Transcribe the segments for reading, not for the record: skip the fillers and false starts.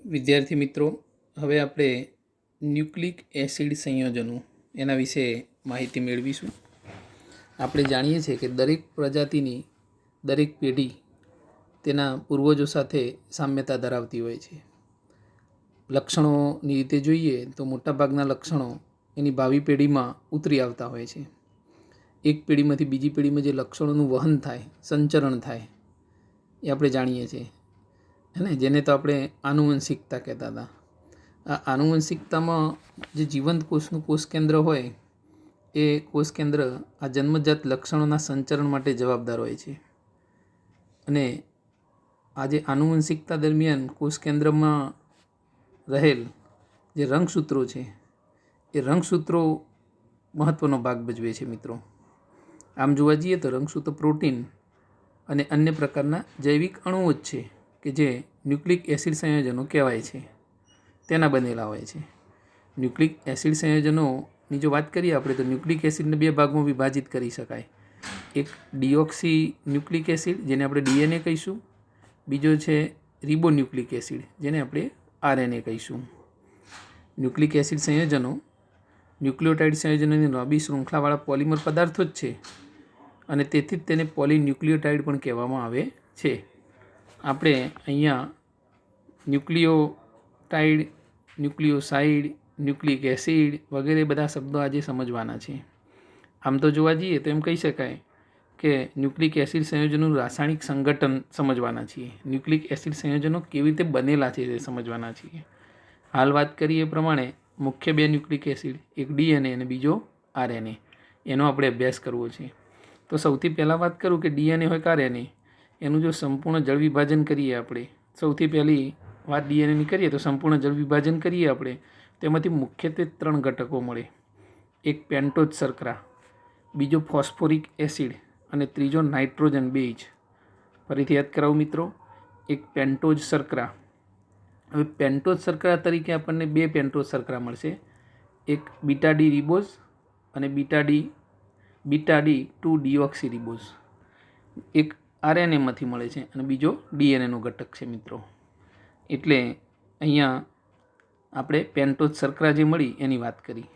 વિદ્યાર્થી મિત્રો, હવે આપણે ન્યુક્લિક એસિડ સંયોજનો એના વિશે માહિતી મેળવીશું. આપણે જાણીએ છીએ કે દરેક પ્રજાતિની દરેક પેઢી તેના પૂર્વજો સાથે સામ્યતા ધરાવતી હોય છે. લક્ષણોની રીતે જોઈએ તો મોટાભાગના લક્ષણો એની ભાવિ પેઢીમાં ઉતરી આવતા હોય છે. એક પેઢીમાંથી બીજી પેઢીમાં જે લક્ષણોનું વહન થાય, સંચરણ થાય, એ આપણે જાણીએ છીએ ને, જેને તો આપણે આનુવંશિકતા કહેતા હતા. આ આનુવંશિકતામાં જે જીવંત કોષનું કોષ કેન્દ્ર હોય, એ કોષ કેન્દ્ર આ જન્મજાત લક્ષણોના સંચરણ માટે જવાબદાર હોય છે. અને આ જે આનુવંશિકતા દરમિયાન કોષ કેન્દ્રમાં રહેલ જે રંગસૂત્રો છે, એ રંગસૂત્રો મહત્ત્વનો ભાગ ભજવે છે મિત્રો. આમ જોવા જઈએ તો રંગસૂત્રો પ્રોટીન અને અન્ય પ્રકારના જૈવિક અણુઓ જ છે કે જે ન્યુક્લિક એસિડ સંયોજનો કહેવાય છે, તેના બનેલા હોય છે. ન્યુક્લિક એસિડ સંયોજનોની જો વાત કરીએ આપણે તો ન્યુક્લિક એસિડને બે ભાગમાં વિભાજિત કરી શકાય. એક ડીઓક્સી ન્યુક્લિક એસિડ, જેને આપણે ડીએનએ કહીશું. બીજો છે રિબોન્યુક્લિક એસિડ, જેને આપણે આરએનએ કહીશું. ન્યુક્લિક એસિડ સંયોજનો ન્યુક્લિયોટાઇડ સંયોજનોની લાંબી શૃંખલાવાળા પોલિમર પદાર્થો જ છે, અને તેથી જ તેને પોલીન્યુક્લિયોટાઇડ પણ કહેવામાં આવે છે. આપણે અહીંયા ન્યુક્લિયોટાઇડ, ન્યુક્લિયોસાઇડ, ન્યુક્લિક એસિડ વગેરે બધા શબ્દો આજે સમજવાના છે. આમ તો જોવા જઈએ તો એમ કહી શકાય કે ન્યુક્લિક એસિડ સંયોજનોનું રાસાયણિક સંગઠન સમજવાના છીએ. ન્યુક્લિક એસિડ સંયોજનો કેવી રીતે બનેલા છે તે સમજવાના છીએ. હાલ વાત કરીએ એ પ્રમાણે મુખ્ય બે ન્યુક્લિક એસિડ, એક ડીએનએ અને બીજો આરએનએ, એનો આપણે અભ્યાસ કરવો છે. તો સૌથી પહેલાં વાત કરું કે ડીએનએ હોય કે આરએનએ, એનું જો સંપૂર્ણ જળ વિભાજન કરીએ આપણે, સૌથી પહેલી વાત ડીએનએની કરીએ તો સંપૂર્ણ જળ વિભાજન કરીએ આપણે, તેમાંથી મુખ્યત્વે 3 ઘટકો મળે. એક પેન્ટોઝ શર્કરા, બીજો ફોસ્ફોરિક એસિડ અને ત્રીજો નાઇટ્રોજન બેઝ. ફરીથી યાદ કરાવું મિત્રો, એક પેન્ટોઝ શર્કરા. હવે પેન્ટોઝ શર્કરા તરીકે આપણને 2 પેન્ટોઝ શર્કરા મળશે, એક બીટા ડી રિબોઝ અને બીટા ડી 2 ડીઓક્સી રિબોઝ. એક આરએનએમાંથી મળે છે અને બીજો ડીએનએનો ઘટક છે મિત્રો. એટલે અહીંયા આપણે પેન્ટોઝ શર્કરા જે મળી એની વાત કરી.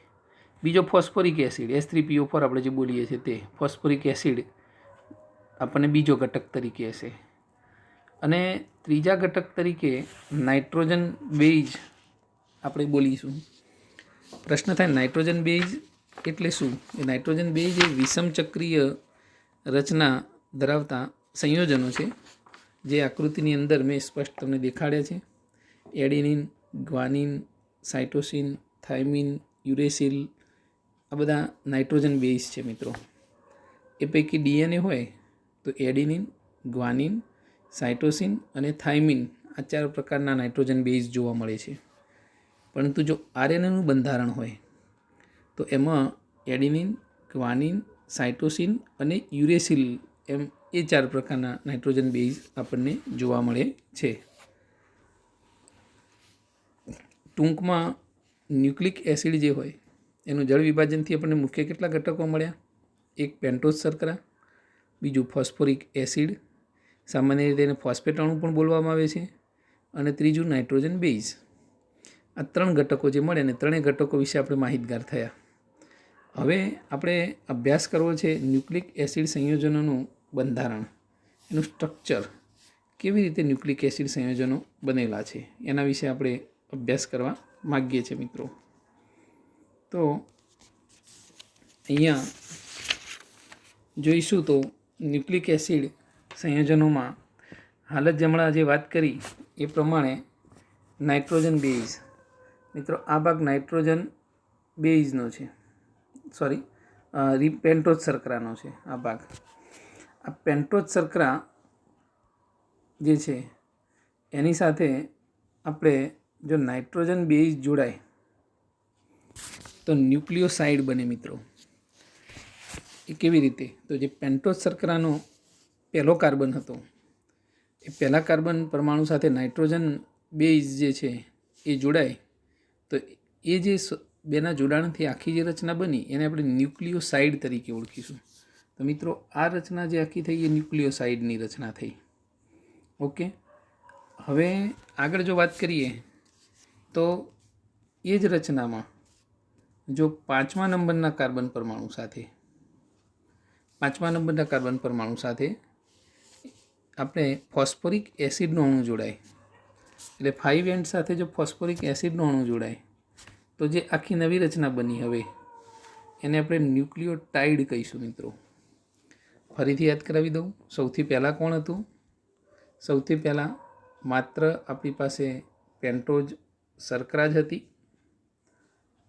બીજો ફોસ્ફોરિક એસિડ H3PO4 આપણે જે બોલીએ છીએ તે ફોસ્ફોરિક એસિડ આપણને બીજો ઘટક તરીકે હશે. અને ત્રીજા ઘટક તરીકે નાઇટ્રોજન બેઝ આપણે બોલીશું. પ્રશ્ન થાય, નાઇટ્રોજન બેઝ એટલે શું? એ નાઇટ્રોજન બેઝ એ વિષમ ચક્રીય રચના ધરાવતા સંયોજનો છે, જે આકૃતિની અંદર મેં સ્પષ્ટ તમને દેખાડ્યા છે. Adenine, guanine, cytosine, thiamine, uracil, આ બધા નાઇટ્રોજન બેઝ છે મિત્રો. એ પૈકી ડીએનએ હોય તો એડિનિન, ગ્વાનિન, સાઇટોસિન અને થાઇમિન, આ 4 પ્રકારના નાઇટ્રોજન બેઝ જોવા મળે છે. પરંતુ જો આરએનએનું બંધારણ હોય તો એમાં એડિનિન, ગ્વાનિન, સાઇટોસિન અને યુરેસિલ, એમ એ 4 પ્રકારના નાઇટ્રોજન બેઝ આપણને જોવા મળે છે. ટૂંકમાં ન્યુક્લિક એસિડ જે હોય એનું જળ વિભાજનથી આપણને મુખ્ય કેટલા ઘટકો મળ્યા? એક પેન્ટોઝ શર્કરા, બીજું ફોસ્ફોરિક એસિડ, સામાન્ય રીતે એને ફોસ્ફેટ અણુ પણ બોલવામાં આવે છે, અને ત્રીજું નાઇટ્રોજન બેઝ. આ 3 ઘટકો જે મળે ને 3 ઘટકો વિશે આપણે માહિતગાર થયા. હવે આપણે અભ્યાસ કરવો છે ન્યુક્લિક એસિડ સંયોજનોનું બંધારણ, એનું સ્ટ્રક્ચર, કેવી રીતે ન્યુક્લિક એસિડ સંયોજનો બનેલા છે એના વિશે આપણે અભ્યાસ કરવા માગીએ છીએ મિત્રો. તો અહીંયા જોઈશું તો ન્યુક્લિક એસિડ સંયોજનોમાં હાલ જ હમણાં જે વાત કરી એ પ્રમાણે નાઇટ્રોજન બેઝ, મિત્રો આ ભાગ નાઇટ્રોજન બેઝનો છે, પેન્ટોઝ શર્કરાનો છે આ ભાગ. આ પેન્ટોઝ શર્કરા જે છે એની સાથે આપણે જો નાઇટ્રોજન બેઝ જોડાય તો ન્યુક્લિયોસાઇડ બને મિત્રો. એ કેવી રીતે? તો જે પેન્ટોઝ શર્કરાનો પહેલો કાર્બન હતો, એ પહેલા કાર્બન પરમાણુ સાથે નાઇટ્રોજન બેઝ જે છે એ જોડાય તો એ જે બેના જોડાણથી આખી જે રચના બની એને આપણે ન્યુક્લિયોસાઇડ તરીકે ઓળખીશું. તો મિત્રો આ રચના જે આખી થઈ એ ન્યુક્લિયોસાઇડની રચના થઈ. ઓકે, હવે આગળ જો વાત કરીએ તો એ જ રચનામાં જો 5મા નંબરના કાર્બન પરમાણુ સાથે આપણે ફોસ્ફોરિક એસિડનો અણુ જોડાય, એટલે 5 એન્ડ સાથે જો ફોસ્ફોરિક એસિડનો અણુ જોડાય તો જે આખી નવી રચના બની, હવે એને આપણે ન્યુક્લિયોટાઇડ કહીશું મિત્રો. ફરીથી યાદ કરાવી દઉં. સૌથી પહેલાં કોણ હતું? સૌથી પહેલાં માત્ર આપણી પાસે પેન્ટોઝ શર્કરા જ હતી.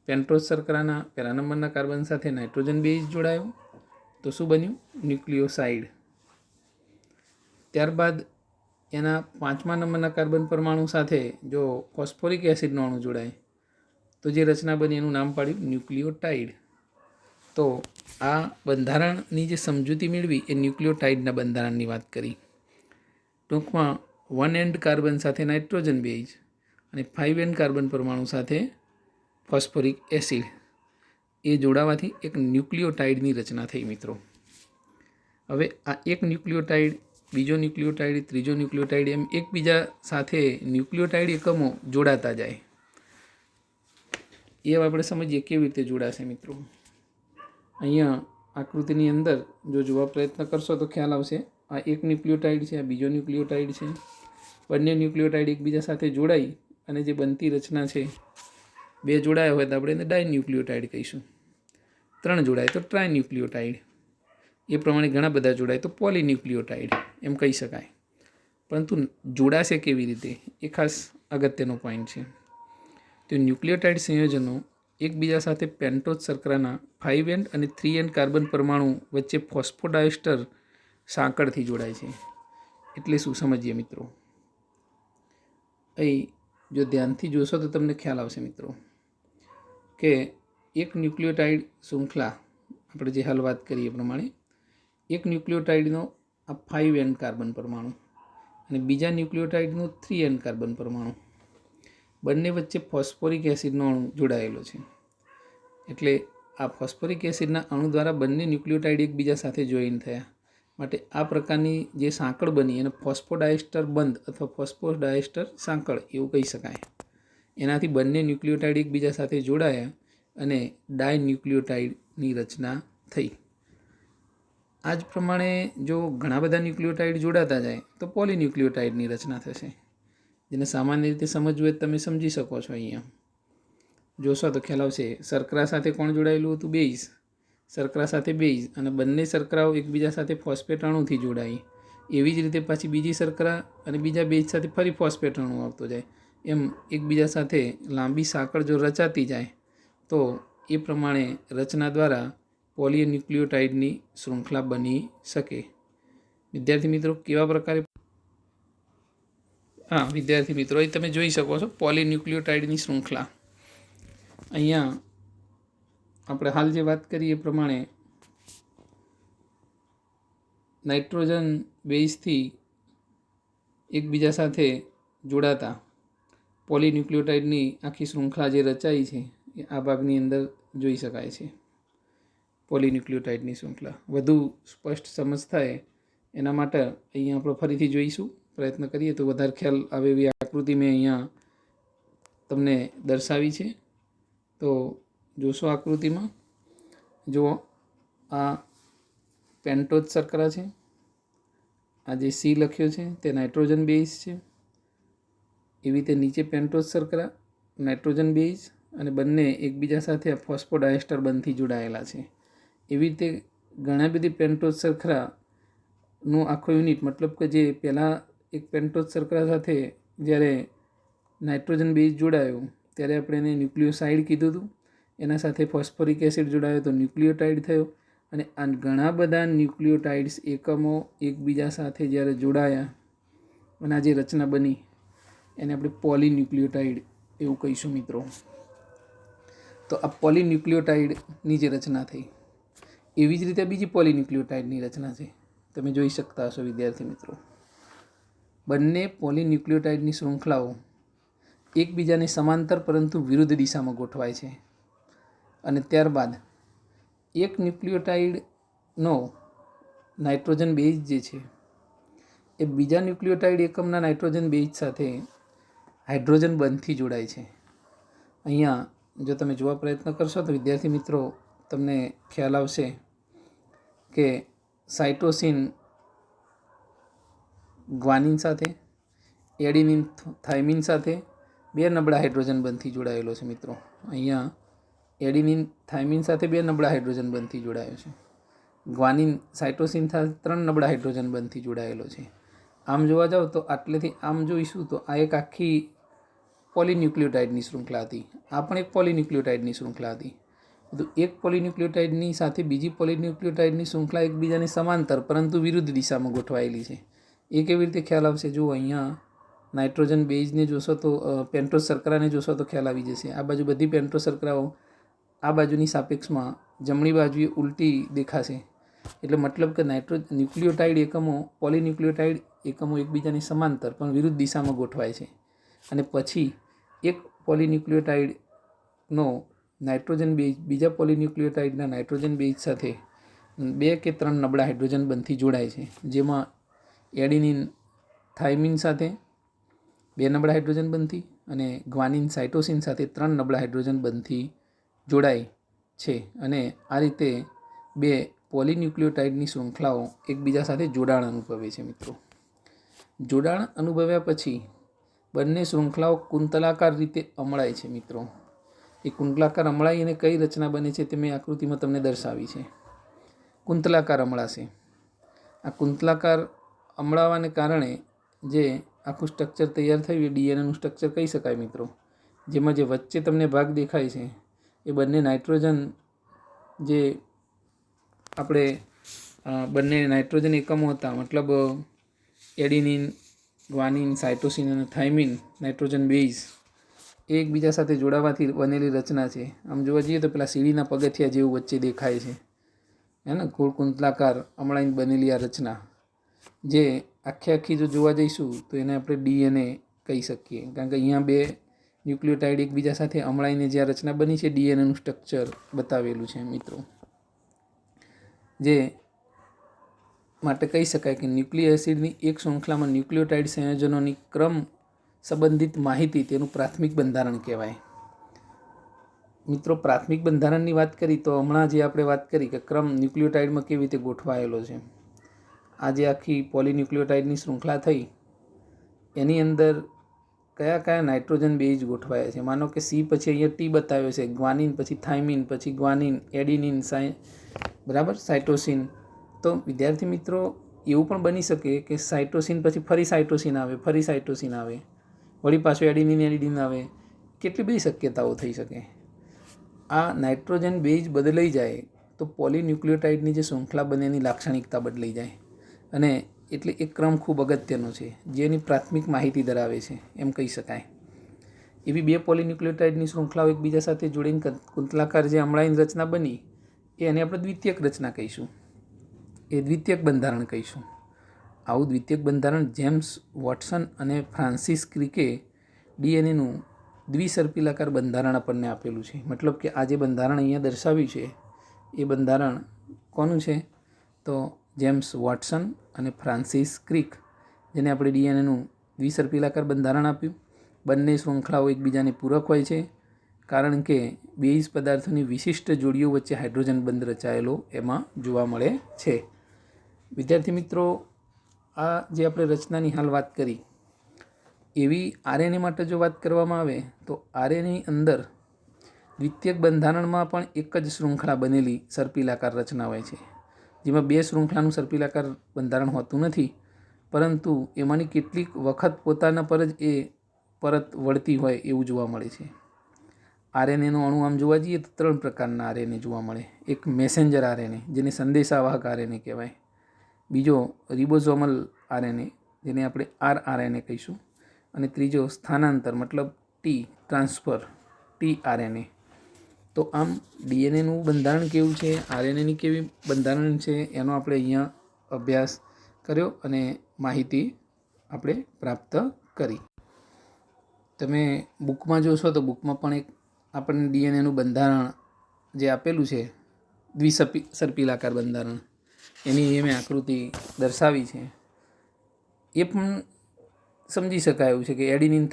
પેન્ટોઝ શર્કરાના પહેલા નંબરના કાર્બન સાથે નાઇટ્રોજન બેઝ જોડાયો તો શું બન્યું? ન્યુક્લિયોસાઇડ. ત્યારબાદ એના 5મા નંબરના કાર્બન પરમાણુ સાથે જો ફોસ્ફોરિક એસિડનો અણુ જોડાય તો જે રચના બની એનું નામ પાડ્યું ન્યુક્લિયોટાઇડ. તો આ બંધારણની જે સમજૂતી મેળવી એ ન્યુક્લિયોટાઇડના બંધારણની વાત કરી. ટૂંકમાં 1 એન્ડ કાર્બન સાથે નાઇટ્રોજન બેઝ અને 5 એન્ડ કાર્બન પરમાણુ સાથે ફોસ્ફોરિક એસિડ એ જોડાવાથી એક ન્યુક્લિયોટાઇડની રચના થઈ મિત્રો. હવે આ એક ન્યુક્લિયોટાઇડ, બીજો ન્યુક્લિયોટાઇડ, ત્રીજો ન્યુક્લિયોટાઇડ એમ એકબીજા સાથે ન્યુક્લિયોટાઇડ એકમો જોડાતા જાય. એ આપણે સમજીએ કેવી રીતે જોડાશે મિત્રો. અહીંયા આકૃતિની અંદર જો જોવા પ્રયત્ન કરશો તો ખ્યાલ આવશે. આ એક ન્યુક્લિયોટાઇડ છે, આ બીજો ન્યુક્લિયોટાઇડ છે. બંને ન્યુક્લિયોટાઇડ એકબીજા સાથે જોડાઈ અને જે બનતી રચના છે, 2 જોડાયા હોય તો આપણે એને ડાયન્યુક્લિયોટાઇડ કહીશું. 3 જોડાય તો ટ્રાયન્યુક્લિયોટાઇડ. એ પ્રમાણે ઘણા બધા જોડાય તો પોલીન્યુક્લિયોટાઇડ એમ કહી શકાય. પરંતુ જોડાશે કેવી રીતે એ ખાસ અગત્યનો પોઈન્ટ છે. તો ન્યુક્લિયોટાઇડ સંયોજનો એકબીજા સાથે પેન્ટોઝ શર્કરાના 5 એન્ડ અને 3 એન્ડ કાર્બન પરમાણુ વચ્ચે ફોસ્ફોડાયસ્ટર સાંકળથી જોડાય છે. એટલે શું સમજીએ મિત્રો. અહીં જો ધ્યાનથી જોશો તો તમને ખ્યાલ આવશે મિત્રો કે એક ન્યુક્લિયોટાઇડ શૃંખલા, આપણે જે હાલ વાત કરીએ એ પ્રમાણે એક ન્યુક્લિયોટાઇડનો આ 5 એન્ડ કાર્બન પરમાણુ અને બીજા ન્યુક્લિયોટાઇડનો 3 એન્ડ કાર્બન પરમાણુ, બંને વચ્ચે ફોસ્ફોરિક એસિડનો અણુ જોડાયેલો છે. એટલે આ ફોસ્ફોરિક એસિડના અણુ દ્વારા બંને ન્યુક્લિયોટાઇડ એકબીજા સાથે જોઈન થયા. માટે આ પ્રકારની જે સાંકળ બની એને ફોસ્ફોડાયસ્ટર બંધ અથવા ફોસ્ફોડાયસ્ટર સાંકળ એવું કહી શકાય. એનાથી બંને ન્યુક્લિયોટાઇડ એકબીજા સાથે જોડાયા અને ડાયન્યુક્લિયોટાઇડની રચના થઈ. આ જ પ્રમાણે જો ઘણા બધા ન્યુક્લિયોટાઇડ જોડાતા જાય તો પોલીન્યુક્લિયોટાઇડની રચના થશે. જેને સામાન્ય રીતે સમજવું હોય તમે સમજી શકો છો. અહીંયા જોશો તો ખ્યાલ આવશે. શર્કરા સાથે કોણ જોડાયેલું હતું? બેઝ. શર્કરા સાથે બેઝ અને બંને શર્કરાઓ એકબીજા સાથે ફોસ્ફેટ અણુથી જોડાઈ. એવી જ રીતે પાછી બીજી શર્કરા અને બીજા બેઝ સાથે ફરી ફોસ્ફેટ અણુ આવતો જાય. એમ એકબીજા સાથે લાંબી સાંકળ જો રચાતી જાય તો એ પ્રમાણે રચના દ્વારા પોલીન્યુક્લિયોટાઇડની શૃંખલા બની શકે. વિદ્યાર્થી મિત્રો કેવા પ્રકારે? વિદ્યાર્થી મિત્રો અહીં તમે જોઈ શકો છો પોલીન્યુક્લિયોટાઇડની શૃંખલા. અહીંયા આપણે હાલ જે વાત કરીએ એ પ્રમાણે નાઇટ્રોજન બેઝથી એકબીજા સાથે જોડાતા પોલીન્યુક્લિયોટાઇડની આખી શૃંખલા જે રચાઈ છે એ આ ભાગની અંદર જોઈ શકાય છે. પોલીન્યુક્લિયોટાઇડની શૃંખલા વધુ સ્પષ્ટ સમજ થાય એના માટે અહીંયા આપણે ફરીથી જોઈશું, પ્રયત્ન કરીએ તો વધારે ખ્યાલ આવે એવી આકૃતિ મેં અહીંયા તમને દર્શાવી છે. તો જોશો આકૃતિમાં, જુઓ આ પેન્ટોઝ શર્કરા છે, આ જે સી લખ્યો છે તે નાઇટ્રોજન બેઝ છે. એવી રીતે નીચે પેન્ટોઝ શર્કરા, નાઇટ્રોજન બેઝ અને બંને એકબીજા સાથે ફોસ્ફોડાયસ્ટર બંધથી જોડાયેલા છે. એવી રીતે ઘણા બધી પેન્ટોઝ શર્કરાનું આખો યુનિટ, મતલબ કે જે પહેલાં એક પેન્ટોઝ શર્કરા સાથે જ્યારે નાઇટ્રોજન બેઝ જોડાયો ત્યારે આપણે એને ન્યુક્લિયોસાઇડ કીધું હતું. એના સાથે ફોસ્ફોરિક એસિડ જોડાયો તો ન્યુક્લિયોટાઇડ થયો. અને આ ઘણા બધા ન્યુક્લિયોટાઇડ્સ એકમો એકબીજા સાથે જ્યારે જોડાયા અને આ જે રચના બની એને આપણે પોલીન્યુક્લિયોટાઇડ એવું કહીશું મિત્રો. તો આ પોલીન્યુક્લિયોટાઇડની જે રચના થઈ એવી જ રીતે બીજી પોલીન્યુક્લિયોટાઇડની રચના છે. તમે જોઈ શકતા હશો વિદ્યાર્થી મિત્રો. બંને પોલીન્યુક્લિયોટાઇડની શૃંખલાઓ એકબીજાને સમાંતર પરંતુ વિરુદ્ધ દિશામાં ગોઠવાય છે. અને ત્યારબાદ એક ન્યુક્લિયોટાઇડનો નાઇટ્રોજન બેઝ જે છે એ બીજા ન્યુક્લિયોટાઇડ એકમના નાઇટ્રોજન બેઝ સાથે હાઇડ્રોજન બંધથી જોડાય છે. અહીંયા જો તમે જોવા પ્રયત્ન કરશો તો વિદ્યાર્થી મિત્રો તમને ખ્યાલ આવશે કે સાઇટોસિન ગ્વાનિન સાથે, એડિનિન થાઇમિન સાથે બે નબળા હાઇડ્રોજન બંધથી જોડાયેલો છે મિત્રો. અહીંયા એડિનિન થાઇમિન સાથે બે નબળા હાઇડ્રોજન બંધથી જોડાયો છે. ગ્વાનિન સાઇટોસિન સાથે 3 નબળા હાઇડ્રોજન બંધથી જોડાયેલો છે. આમ જોવા જાઓ તો આટલેથી આમ જોઈશું તો આ એક આખી પોલીન્યુક્લિયોટાઇડની શૃંખલા હતી. આ પણ એક પોલીન્યુક્લિયોટાઇડની શૃંખલા હતી. તો એક પોલીન્યુક્લિયોટાઇડની સાથે બીજી પોલીન્યુક્લિયોટાઇડની શૃંખલા એકબીજાની સમાંતર પરંતુ વિરુદ્ધ દિશામાં ગોઠવાયેલી છે. એ કેવી રીતે ખ્યાલ આવશે? જો અહીંયા નાઇટ્રોજન બેઝને જોશો તો પેન્ટોઝ શર્કરાને જોશો તો ખ્યાલ આવી જશે. આ બાજુ બધી પેન્ટોઝ શર્કરાઓ આ બાજુની સાપેક્ષમાં જમણી બાજુએ ઉલટી દેખાશે. એટલે મતલબ કે ન્યુક્લિયોટાઇડ એકમો પોલીન્યુક્લિયોટાઇડ એકમો એકબીજાની સમાંતર પણ વિરુદ્ધ દિશામાં ગોઠવાય છે. અને પછી એક પોલીન્યુક્લિયોટાઇડનો નાઇટ્રોજન બેઝ બીજા પોલીન્યુક્લિયોટાઇડના નાઇટ્રોજન બેઝ સાથે 2 કે 3 નબળા હાઇડ્રોજન બંધથી જોડાય છે. જેમાં એડિનિન થાઇમિન સાથે 2 નબળા હાઇડ્રોજન બંધથી અને ગ્વાનિન સાઇટોસિન સાથે 3 નબળા હાઇડ્રોજન બંધથી જોડાય છે. અને આ રીતે 2 પોલીન્યુક્લિયોટાઇડની શૃંખલાઓ એકબીજા સાથે જોડાણ અનુભવે છે મિત્રો. જોડાણ અનુભવ્યા પછી બંને શૃંખલાઓ કુંતલાકાર રીતે અમળાય છે મિત્રો. એ કુંતલાકાર અમળાઈ અને કઈ રચના બને છે તે મેં આકૃતિમાં તમને દર્શાવી છે. કુંતલાકાર અમળાશે. આ કુંતલાકાર અમળાવાને કારણે જે આખું સ્ટ્રક્ચર તૈયાર થયું એ ડીએનએનું સ્ટ્રક્ચર કહી શકાય મિત્રો. જેમાં જે વચ્ચે તમને ભાગ દેખાય છે એ બંને નાઇટ્રોજન જે આપણે બંને નાઇટ્રોજન એકમો હતા, મતલબ એડિનિન, ગ્વાનિન, સાઇટોસિન અને થાઇમિન નાઇટ્રોજન બેઝ એ એકબીજા સાથે જોડાવાથી બનેલી રચના છે. આમ જોવા જઈએ તો પેલા સીડીના પગથિયા જેવું વચ્ચે દેખાય છે, હે ને, ગોળ કુંતલાકાર અમળાઈને બનેલી આ રચના જે આખી જો જોવા જઈશું તો એને આપણે ડીએનએ કહી શકીએ. કારણ કે અહીંયા 2 ન્યુક્લિયોટાઇડ એકબીજા સાથે અમળાઈને જે આ રચના બની છે ડીએનએનું સ્ટ્રક્ચર બતાવેલું છે મિત્રો. જે માટે કહી શકાય કે ન્યુક્લિક એસિડની એક શૃંખલામાં ન્યુક્લિયોટાઇડ સંયોજનોની ક્રમ સંબંધિત માહિતી તેનું પ્રાથમિક બંધારણ કહેવાય. મિત્રો પ્રાથમિક બંધારણની વાત કરી તો હમણાં જે આપણે વાત કરી કે ક્રમ ન્યુક્લિયોટાઇડમાં કેવી રીતે ગોઠવાયેલો છે. આ જે આખી પોલીન્યુક્લિયોટાઇડની શૃંખલા થઈ એની અંદર કયા કયા નાઇટ્રોજન બેઝ ગોઠવાયા છે. માનો કે સી પછી અહીંયા ટી બતાવ્યો છે, ગ્વાનિન પછી થાઇમિન પછી ગ્વાનિન, એડિનિન, બરાબર, સાઇટોસિન. તો વિદ્યાર્થી મિત્રો એવું પણ બની શકે કે સાઇટોસિન પછી ફરી સાઇટોસિન આવે, ફરી સાઇટોસિન આવે, વળી પાછું એડિનિન આવે. કેટલી બધી શક્યતાઓ થઈ શકે. આ નાઇટ્રોજન બેઝ બદલાઈ જાય તો પોલીન્યુક્લિયોટાઇડની જે શૃંખલા બને એની લાક્ષણિકતા બદલાઈ જાય. અને એટલે એક ક્રમ ખૂબ અગત્યનો છે જેની પ્રાથમિક માહિતી ધરાવે છે એમ કહી શકાય. એવી 2 પોલીન્યુક્લિયોટાઇડની શૃંખલાઓ એકબીજા સાથે જોડીને કુંતલાકાર જે અમળાઈની રચના બની એને આપણે દ્વિતીયક રચના કહીશું. એ દ્વિતીયક બંધારણ કહીશું. આવું દ્વિતીયક બંધારણ જેમ્સ વોટસન અને ફ્રાન્સિસ ક્રિકે ડીએનએનું દ્વિસર્પિલાકાર બંધારણ આપણને આપેલું છે. મતલબ કે આ જે બંધારણ અહીંયા દર્શાવ્યું છે એ બંધારણ કોનું છે? તો જેમ્સ વોટસન અને ફ્રાન્સિસ ક્રિક, જેને આપણે ડીએનએનું દ્વિસર્પિલાકાર બંધારણ આપ્યું. બંને શૃંખલાઓ એકબીજાને પૂરક હોય છે કારણ કે બેઝ પદાર્થોની વિશિષ્ટ જોડીઓ વચ્ચે હાઇડ્રોજન બંધ રચાયેલો એમાં જોવા મળે છે. વિદ્યાર્થી મિત્રો આ જે આપણે રચનાની હાલ વાત કરી એવી આરએનએ માટે જો વાત કરવામાં આવે તો આરએનએની અંદર દ્વિતીયક બંધારણમાં પણ એક જ શૃંખલા બનેલી સર્પિલાકાર રચના હોય છે. જેમાં 2 શૃંખલાનું સર્પિલાકાર બંધારણ હોતું નથી, પરંતુ એમાંની કેટલીક વખત પોતાના પર જ એ પરત વળતી હોય એવું જોવા મળે છે. આરએનએનો અણુ આમ જોવા જઈએ તો 3 પ્રકારના આરએનએ જોવા મળે. એક મેસેન્જર આરએનએ જેને સંદેશાવાહક આરએનએ કહેવાય, બીજો રિબોઝોમલ આરએનએ જેને આપણે આરઆરએનએ કહીશું, અને ત્રીજો સ્થાનાંતર મતલબ ટ્રાન્સફર ટીઆરએનએ. તો આમ ડીએનએનું બંધારણ કેવું છે, આરએનએની કેવી બંધારણ છે એનો આપણે અહીંયા અભ્યાસ કર્યો અને માહિતી આપણે પ્રાપ્ત કરી. તમે બુકમાં જોશો તો બુકમાં પણ એક આપણને ડીએનએનું બંધારણ જે આપેલું છે દ્વિસર્પિલાકાર બંધારણ એની મેં આકૃતિ દર્શાવી છે. એ પણ સમજી શકાય એવું છે કે એડિનિન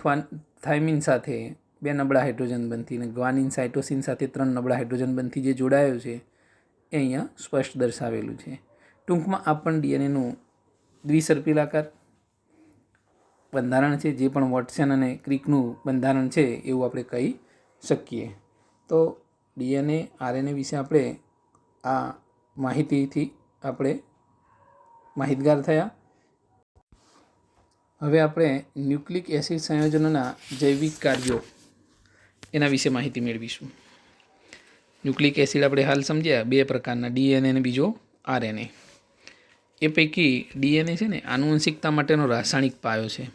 થાઇમિન સાથે 2 નબળા હાઇડ્રોજન બંધથી અને ગ્વાનિન સાઇટોસિન સાથે 3 નબળા હાઇડ્રોજન બંધથી જે જોડાયો છે એ અહીંયા સ્પષ્ટ દર્શાવેલું છે. ટૂંકમાં આ પણ ડીએનએનું દ્વિસર્પિલાકાર બંધારણ છે, જે પણ વોટસન અને ક્રિકનું બંધારણ છે એવું આપણે કહી શકીએ. તો ડીએનએ આરએનએ વિશે આપણે આ માહિતીથી આપણે માહિતગાર થયા. હવે આપણે ન્યુક્લિક એસિડ સંયોજનોના જૈવિક કાર્યો એના વિશે માહિતી મેળવીશું. ન્યુક્લિક એસિડ આપણે હાલ સમજ્યા 2 પ્રકારના, ડીએનએ અને બીજો આરએનએ. એ પૈકી ડીએનએ છે ને આનુવંશિકતા માટેનો રાસાયણિક પાયો છે.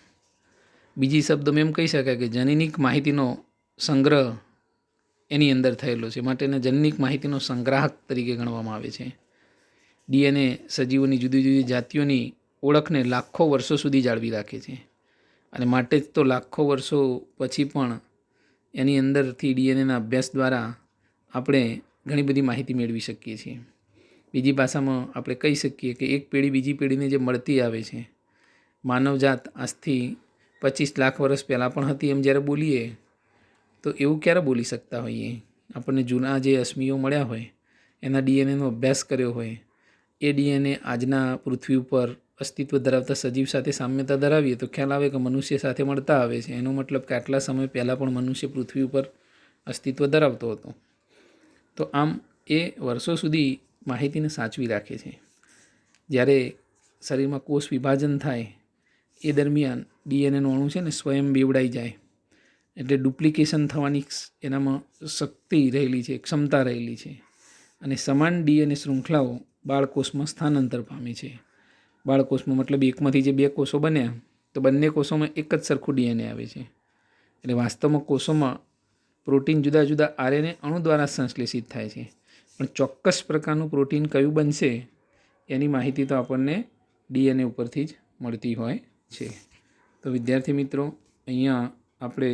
બીજી શબ્દોમાં એમ કહી શકાય કે જનીનિક માહિતીનો સંગ્રહ એની અંદર થયેલો છે, માટે એને જનીનિક માહિતીનો સંગ્રાહક તરીકે ગણવામાં આવે છે. ડીએનએ સજીવોની જુદી જુદી જાતિઓની ઓળખને લાખો વર્ષો સુધી જાળવી રાખે છે, અને માટે જ તો લાખો વર્ષો પછી પણ એની અંદરથી ડીએનએના અભ્યાસ દ્વારા આપણે ઘણી બધી માહિતી મેળવી શકીએ છીએ. બીજી ભાષામાં આપણે કહી શકીએ કે એક પેઢી બીજી પેઢીને જે મળતી આવે છે, માનવજાત આજથી 25 લાખ વર્ષ પહેલાં પણ હતી એમ જ્યારે બોલીએ તો એવું ક્યારે બોલી શકતા હોઈએ? આપણને જૂના જે અશ્મિઓ મળ્યા હોય, એના ડીએનએનો અભ્યાસ કર્યો હોય, એ ડીએનએ આજના પૃથ્વી ઉપર અસ્તિત્વ ધરાવતા સજીવ સાથે સામ્યતા ધરાવીએ તો ખ્યાલ આવે કે મનુષ્ય સાથે મળતા આવે છે. એનો મતલબ કે આટલા સમય પહેલાં પણ મનુષ્ય પૃથ્વી ઉપર અસ્તિત્વ ધરાવતો હતો. તો આમ એ વર્ષો સુધી માહિતીને સાચવી રાખે છે. જ્યારે શરીરમાં કોષ વિભાજન થાય એ દરમિયાન ડીએનએનું અણુ છે ને સ્વયં બેવડાઈ જાય, એટલે ડુપ્લિકેશન થવાની એનામાં શક્તિ રહેલી છે, ક્ષમતા રહેલી છે, અને સમાન ડીએનએ શૃંખલાઓ બાળકોષમાં સ્થાનાંતર પામે છે. બાળકોષમાં મતલબ એકમાંથી જે 2 કોષો બન્યા તો બંને કોષોમાં એક જ સરખું ડીએનએ આવે છે. એટલે વાસ્તવમાં કોષોમાં પ્રોટીન જુદા જુદા આરએનએ અણુ દ્વારા સંશ્લેષિત થાય છે, પણ ચોક્કસ પ્રકારનું પ્રોટીન કયું બનશે એની માહિતી તો આપણને ડીએનએ ઉપરથી જ મળતી હોય છે. તો વિદ્યાર્થી મિત્રો, અહીંયા આપણે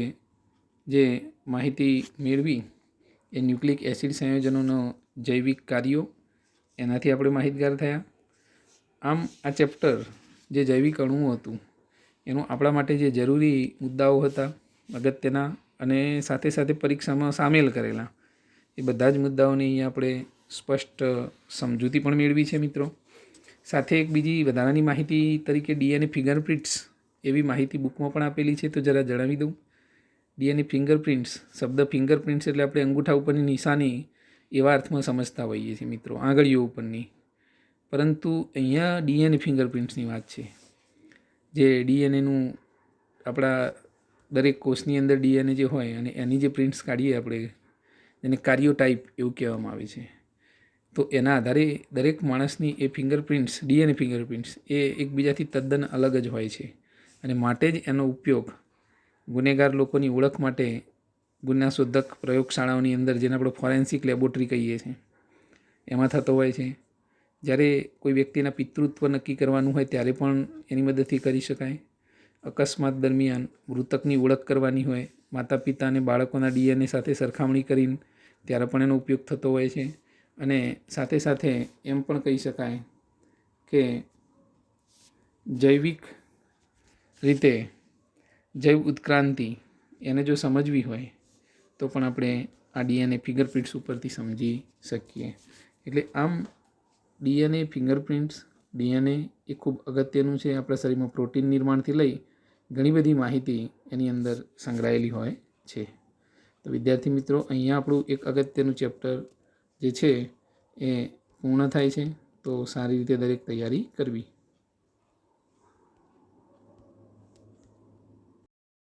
જે માહિતી મેળવી એ ન્યુક્લિક એસિડ સંયોજનોનો જૈવિક કાર્યો એનાથી આપણે માહિતગાર થયા. આમ આ ચેપ્ટર જે જૈવિક અણુઓ હતું એનું આપણા માટે જે જરૂરી મુદ્દાઓ હતા અગત્યના અને સાથે સાથે પરીક્ષામાં સામેલ કરેલા, એ બધા જ મુદ્દાઓની અહીંયા આપણે સ્પષ્ટ સમજૂતી પણ મેળવી છે મિત્રો. સાથે એક બીજી વધારાની માહિતી તરીકે ડીએનએ ફિંગરપ્રિન્ટ્સ એવી માહિતી બુકમાં પણ આપેલી છે, તો જરા જણાવી દઉં. ડીએનએ ફિંગરપ્રિન્ટ્સ, શબ્દ ફિંગરપ્રિન્ટ્સ એટલે આપણે અંગૂઠા ઉપરની નિશાની એવા અર્થમાં સમજતા હોઈએ છીએ મિત્રો, આંગળીઓ ઉપરની. પરંતુ અહીંયા ડીએનએ ફિંગરપ્રિન્ટ્સની વાત છે. જે ડીએનએનું આપણા દરેક કોષની અંદર ડીએનએ જે હોય અને એની જે પ્રિન્ટ્સ કાઢીએ આપણે, એને કાર્યોટાઈપ એવું કહેવામાં આવે છે. તો એના આધારે દરેક માણસની એ ફિંગરપ્રિન્ટ્સ, ડીએનએ ફિંગરપ્રિન્ટ્સ એ એકબીજાથી તદ્દન અલગ જ હોય છે, અને માટે જ એનો ઉપયોગ ગુનેગાર લોકોની ઓળખ માટે ગુનાશોધક પ્રયોગશાળાઓની અંદર, જેને આપણે ફોરેન્સિક લેબોરેટરી કહીએ છીએ, એમાં થતો હોય છે. જ્યારે કોઈ વ્યક્તિના પિતૃત્વ નક્કી કરવાનું હોય ત્યારે પણ એની મદદથી કરી શકાય. અકસ્માત દરમિયાન મૃતકની ઓળખ કરવાની હોય, માતા પિતા અને બાળકોના ડીએનએ સાથે સરખામણી કરીને ત્યારે પણ એનો ઉપયોગ થતો હોય છે. અને સાથે સાથે એમ પણ કહી શકાય કે જૈવિક રીતે જૈવ ઉત્ક્રાંતિ એને જો સમજવી હોય તો પણ આપણે આ ડીએનએ ફિંગરપ્રિન્ટ્સ ઉપરથી સમજી શકીએ. એટલે આમ ડીએનએ ફિંગરપ્રિન્ટ્સ, ડીએનએ એ ખૂબ અગત્યનું છે. આપણા શરીરમાં પ્રોટીન નિર્માણથી લઈ ઘણી બધી માહિતી એની અંદર સંગ્રહાયેલી હોય છે. તો વિદ્યાર્થી મિત્રો, અહીંયા આપણું એક અગત્યનું ચેપ્ટર જે છે એ પૂર્ણ થાય છે. તો સારી રીતે દરેક તૈયારી કરવી.